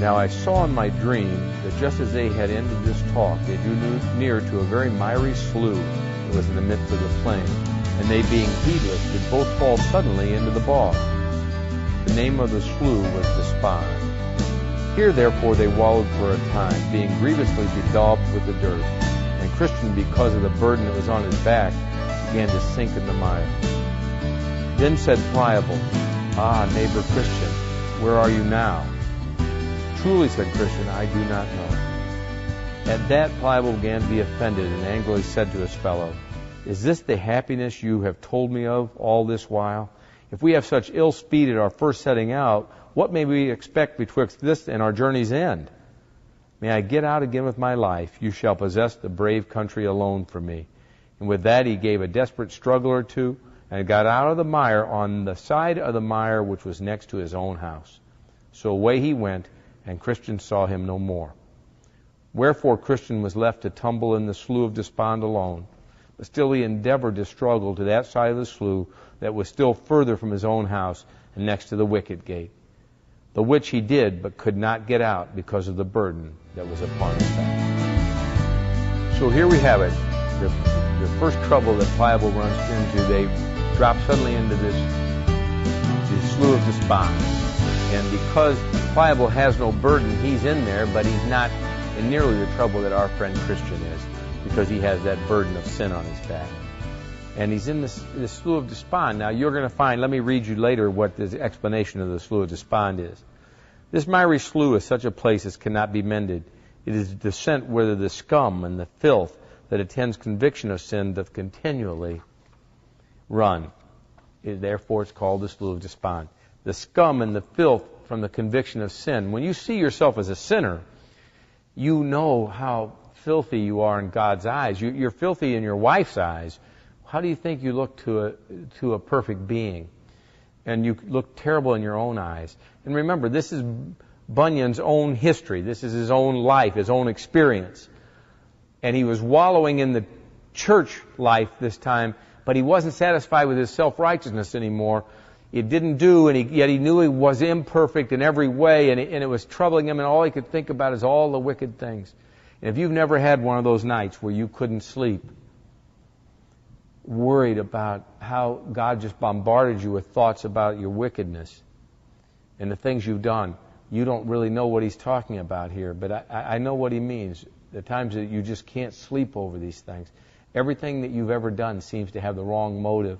Now I saw in my dream that just as they had ended this talk, they drew near to a very miry slough that was in the midst of the plain. And they, being heedless, did both fall suddenly into the bog. The name of the slough was Despond. Here therefore they wallowed for a time, being grievously bedaubed with the dirt. And Christian, because of the burden that was on his back, began to sink in the mire. Then said Pliable, "Ah, neighbor Christian, where are you now?" "Truly," said Christian, "I do not know." At that Pliable began to be offended, and angrily said to his fellow, "Is this the happiness you have told me of all this while? If we have such ill speed at our first setting out, what may we expect betwixt this and our journey's end? May I get out again with my life, you shall possess the brave country alone for me." And with that he gave a desperate struggle or two, and got out of the mire on the side of the mire which was next to his own house. So away he went, and Christian saw him no more. Wherefore Christian was left to tumble in the slough of despond alone. But still he endeavored to struggle to that side of the slough that was still further from his own house and next to the wicket gate, the which he did, but could not get out because of the burden that was upon his back. So here we have it. The first trouble that Pliable runs into, they drop suddenly into this slough of despond. And because Pliable has no burden, he's in there, but he's not in nearly the trouble that our friend Christian is, because he has that burden of sin on his back. And he's in this slough of despond. Now you're going to find, let me read you later what the explanation of the slough of despond is. This miry slough is such a place as cannot be mended. It is a descent whither the scum and the filth that attends conviction of sin doth continually run. Therefore it's called the slough of despond. The scum and the filth from the conviction of sin. When you see yourself as a sinner, you know how filthy you are in God's eyes. You're filthy in your wife's eyes. How do you think you look to a perfect being? And you look terrible in your own eyes. And remember, this is Bunyan's own history. This is his own life, his own experience. And he was wallowing in the church life this time, but he wasn't satisfied with his self-righteousness anymore. It didn't do, and yet he knew he was imperfect in every way, and it was troubling him, and all he could think about is all the wicked things. And if you've never had one of those nights where you couldn't sleep, worried about how God just bombarded you with thoughts about your wickedness and the things you've done, you don't really know what he's talking about here, but I know what he means. The times that you just can't sleep over these things. Everything that you've ever done seems to have the wrong motive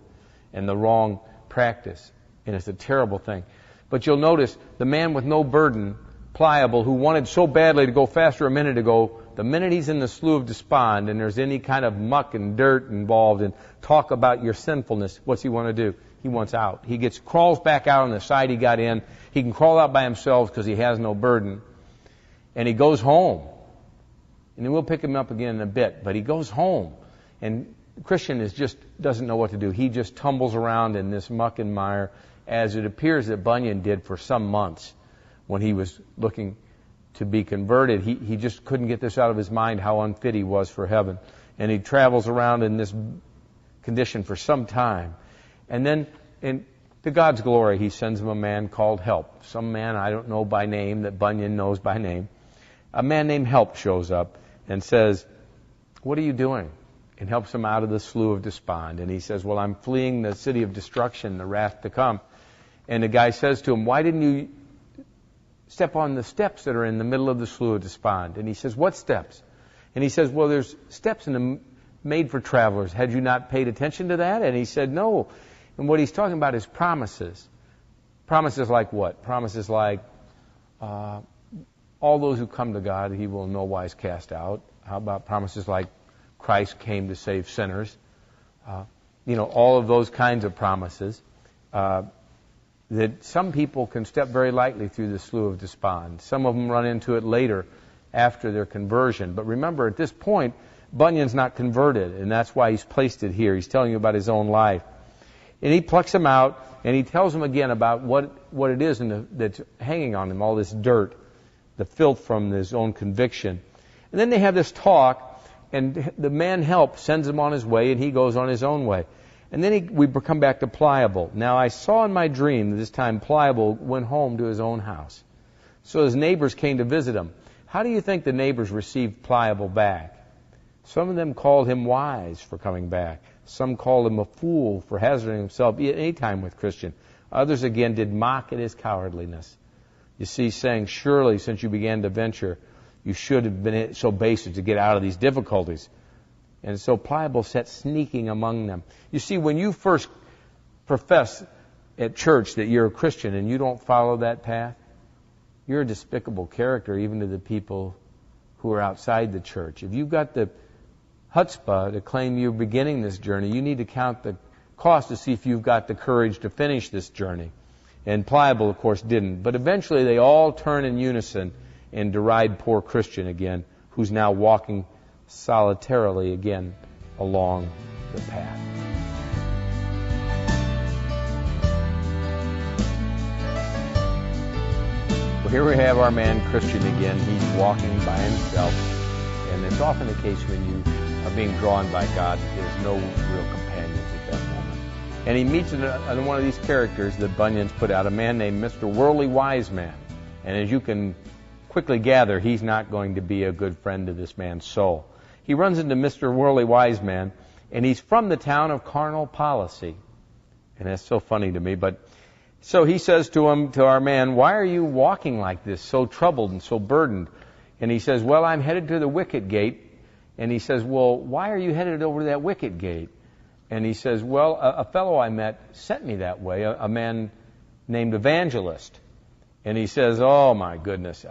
and the wrong practice, and it's a terrible thing. But you'll notice the man with no burden, Pliable, who wanted so badly to go faster a minute ago, the minute he's in the slough of despond and there's any kind of muck and dirt involved and talk about your sinfulness, what's he want to do? He wants out. He crawls back out on the side he got in. He can crawl out by himself because he has no burden. And he goes home. And then we'll pick him up again in a bit. But he goes home. And Christian doesn't know what to do. He just tumbles around in this muck and mire, as it appears that Bunyan did for some months when he was looking to be converted. He just couldn't get this out of his mind, how unfit he was for heaven. And he travels around in this condition for some time. And then, to God's glory, he sends him a man called Help. Some man I don't know by name, that Bunyan knows by name. A man named Help shows up and says, "What are you doing?" And helps him out of the slough of despond. And he says, "Well, I'm fleeing the city of destruction, the wrath to come." And the guy says to him, "Why didn't you step on the steps that are in the middle of the slough of despond?" And he says, "What steps?" And he says, "Well, there's steps made for travelers. Had you not paid attention to that?" And he said, "No." And what he's talking about is promises. Promises like what? Promises like, all those who come to God, he will in no wise cast out. How about promises like Christ came to save sinners? All of those kinds of promises that some people can step very lightly through the slough of despond. Some of them run into it later after their conversion. But remember, at this point, Bunyan's not converted, and that's why he's placed it here. He's telling you about his own life. And he plucks him out, and he tells him again about what it is that's hanging on him, all this dirt, the filth from his own conviction. And then they have this talk, and the man Help sends him on his way, and he goes on his own way. And then we come back to Pliable. Now I saw in my dream that this time Pliable went home to his own house. So his neighbors came to visit him. How do you think the neighbors received Pliable back? Some of them called him wise for coming back. Some called him a fool for hazarding himself at any time with Christian. Others again did mock at his cowardliness. You see, saying, surely since you began to venture, you should have been so base as to get out of these difficulties. And so Pliable sat sneaking among them. You see, when you first profess at church that you're a Christian and you don't follow that path, you're a despicable character even to the people who are outside the church. If you've got the chutzpah to claim you're beginning this journey, you need to count the cost to see if you've got the courage to finish this journey. And Pliable, of course, didn't. But eventually they all turn in unison and deride poor Christian again, who's now walking solitarily again along the path. Well, here we have our man Christian again. He's walking by himself. And it's often the case when you are being drawn by God that there's no real companions at that moment. And he meets one of these characters that Bunyan's put out, a man named Mr. Worldly Wise Man. And as you can quickly gather, he's not going to be a good friend to this man's soul. He runs into Mr. Worldly Wise Man, and he's from the town of Carnal Policy. And that's so funny to me. But so he says to our man, why are you walking like this, so troubled and so burdened? And he says, well, I'm headed to the wicket gate. And he says, well, why are you headed over to that wicket gate? And he says, well, a fellow I met sent me that way, a man named Evangelist. And he says, oh, my goodness,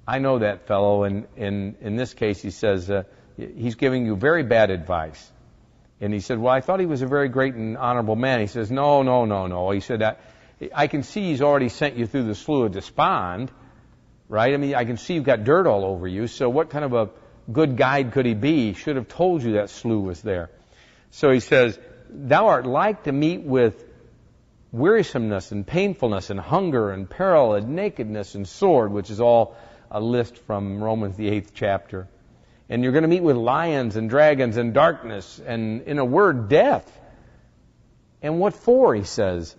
I know that fellow. And in this case, he says, he's giving you very bad advice. And he said, well, I thought he was a very great and honorable man. He says, no. He said, I can see he's already sent you through the slough of despond, right? I mean, I can see you've got dirt all over you. So what kind of a good guide could he be? He should have told you that slough was there. So he says, thou art like to meet with wearisomeness and painfulness and hunger and peril and nakedness and sword, which is all a list from Romans the 8th chapter. And you're going to meet with lions and dragons and darkness and, in a word, death. And what for, he says.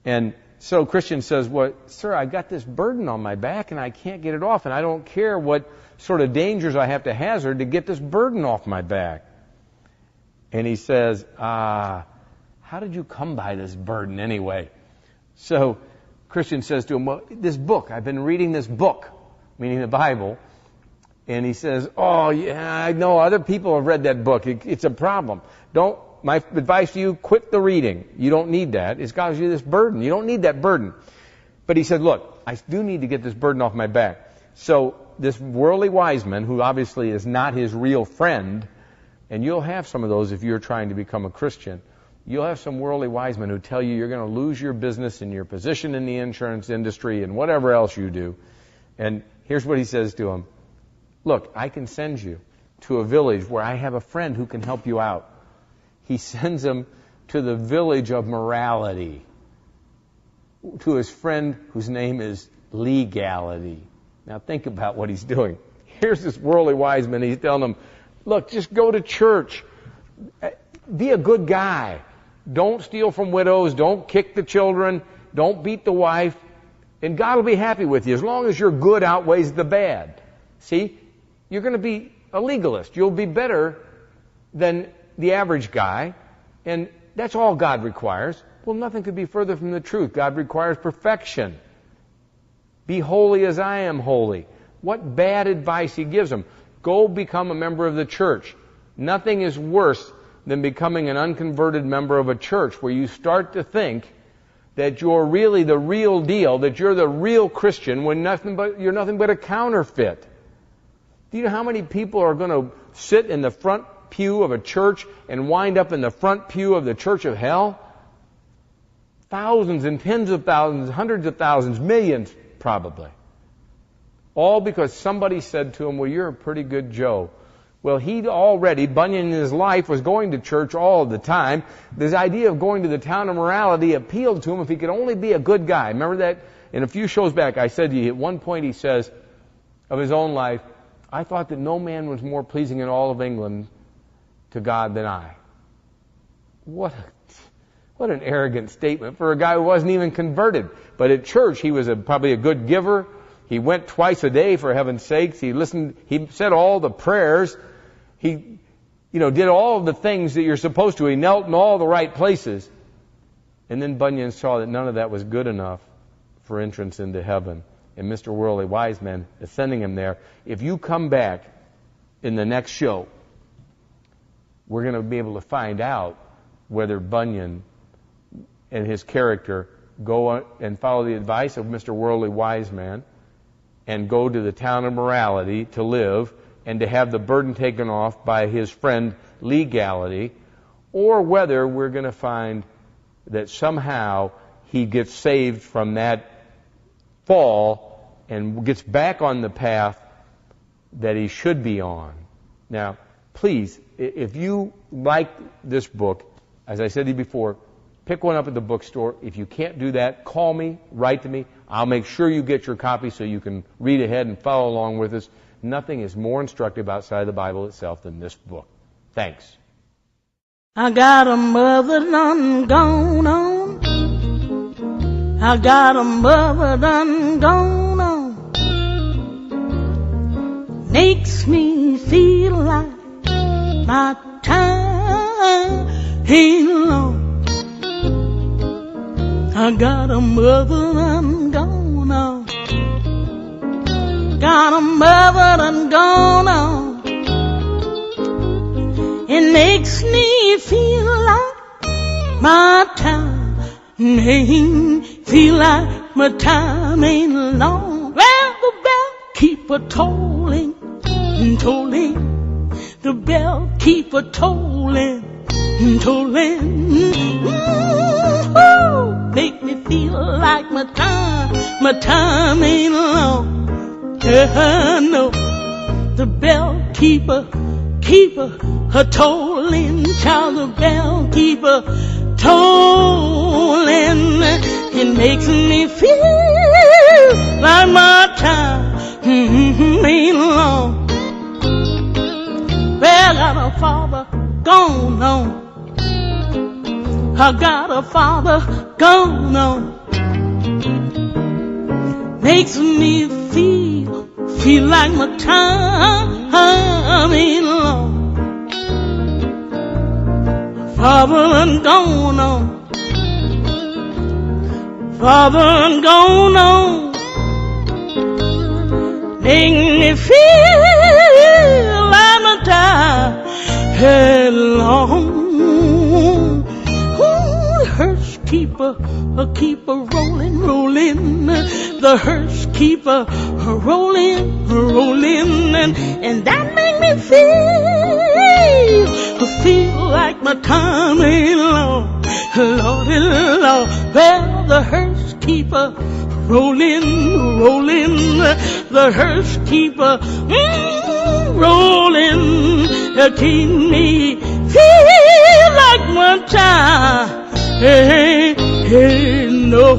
And so Christian says, well, sir, I've got this burden on my back and I can't get it off. And I don't care what sort of dangers I have to hazard to get this burden off my back. And he says, how did you come by this burden anyway? So Christian says to him, well, this book, I've been reading this book, meaning the Bible. And he says, oh, yeah, I know other people have read that book. It's a problem. My advice to you, quit the reading. You don't need that. It's caused you this burden. You don't need that burden. But he said, look, I do need to get this burden off my back. So this worldly wise man, who obviously is not his real friend, and you'll have some of those if you're trying to become a Christian, you'll have some worldly wise men who tell you you're going to lose your business and your position in the insurance industry and whatever else you do. And here's what he says to him. Look, I can send you to a village where I have a friend who can help you out. He sends him to the village of morality, to his friend whose name is Legality. Now think about what he's doing. Here's this worldly wise man. He's telling him, look, just go to church. Be a good guy. Don't steal from widows. Don't kick the children. Don't beat the wife. And God will be happy with you as long as your good outweighs the bad. See, you're going to be a legalist. You'll be better than the average guy. And that's all God requires. Well, nothing could be further from the truth. God requires perfection. Be holy as I am holy. What bad advice he gives them. Go become a member of the church. Nothing is worse than becoming an unconverted member of a church where you start to think that you're really the real deal, that you're the real Christian when you're nothing but a counterfeit. Do you know how many people are going to sit in the front pew of a church and wind up in the front pew of the church of hell? Thousands and tens of thousands, hundreds of thousands, millions probably. All because somebody said to him, well, you're a pretty good Joe. Well, Bunyan in his life was going to church all the time. This idea of going to the town of morality appealed to him if he could only be a good guy. Remember that in a few shows back I said to you, at one point he says of his own life, I thought that no man was more pleasing in all of England to God than I. What an arrogant statement for a guy who wasn't even converted. But at church he was probably a good giver. He went twice a day, for heaven's sakes. He said all the prayers. He, did all of the things that you're supposed to. He knelt in all the right places. And then Bunyan saw that none of that was good enough for entrance into heaven. And Mr. Worldly Wiseman is sending him there. If you come back in the next show, we're going to be able to find out whether Bunyan and his character go and follow the advice of Mr. Worldly Wiseman and go to the town of morality to live and to have the burden taken off by his friend Legality, or whether we're going to find that somehow he gets saved from that fall and gets back on the path that he should be on. Now, please, if you like this book, as I said to you before, pick one up at the bookstore. If you can't do that, call me, write to me. I'll make sure you get your copy so you can read ahead and follow along with us. Nothing is more instructive outside the Bible itself than this book. Thanks. I got a mother done gone on. I got a mother done gone on. Makes me feel like my time ain't long. I got a mother done gone on. Got a mother done gone on. It makes me feel like my time ain't long. Well, the bell keep a tolling and tolling. The bell keep a tolling and tolling. Make me feel like my time ain't long. Yeah, no, the bell keep a tolling, child, the bell keep a tolling. It makes me feel like my time ain't long. Well, I got a father gone on. I got a father gone on. Makes me feel like my time ain't long. Father done gone on. Father done gone on. Make me feel like my time ain't long. Hearse keeper rolling, rolling. The hearse keeper rolling, rolling, and that make me feel like my time ain't long. Lordy, Lord, well, the hearse keeper rolling, rolling. The hearse keeper rolling, keep me feel like my time ain't no